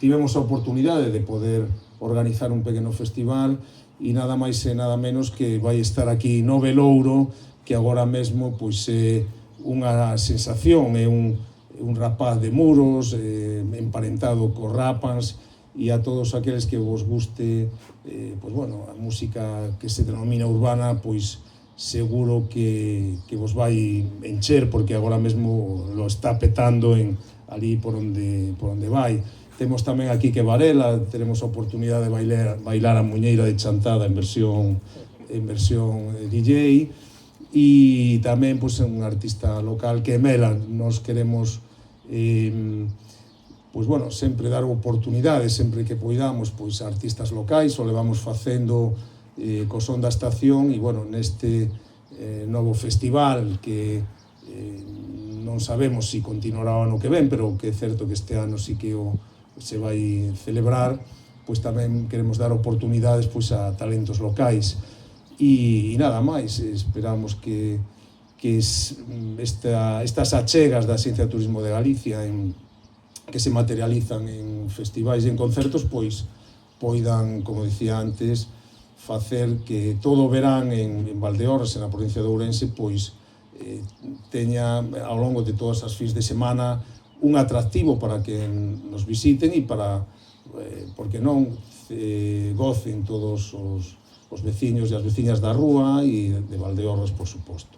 tivemos a oportunidade de poder organizar un pequeno festival e nada máis e nada menos que vai estar aquí Nove Louro, que agora mesmo pois é unha sensación, é un rapaz de Muros, emparentado co Rapans, e a todos aqueles que vos guste pois, bueno, a música que se denomina urbana, pois seguro que vos vai encher, porque agora mesmo lo está petando ali por onde vai. Temos tamén a Quique Varela, teremos a oportunidade de bailar a Muñeira de Chantada en versión DJ, e tamén pois, un artista local que é Mela. Nos queremos pois, bueno, sempre dar oportunidades, sempre que poidamos, pois, a artistas locais, o levamos facendo co Son da Estación, e, bueno, neste novo festival que non sabemos se continuará o ano que ven, pero que é certo que este ano sí que se vai celebrar, pois tamén queremos dar oportunidades pois a talentos locais. E nada máis, esperamos que estas achegas da Xencia de Turismo de Galicia que se materializan en festivais e en concertos, pois poidan, como dicía antes, facer que todo o verán en Valdeorras, na provincia de Ourense, pois teña ao longo de todas as fins de semana un atractivo para que nos visiten e para, porque non, gocen todos os veciños e as veciñas da rúa e de Valdeorras, por suposto.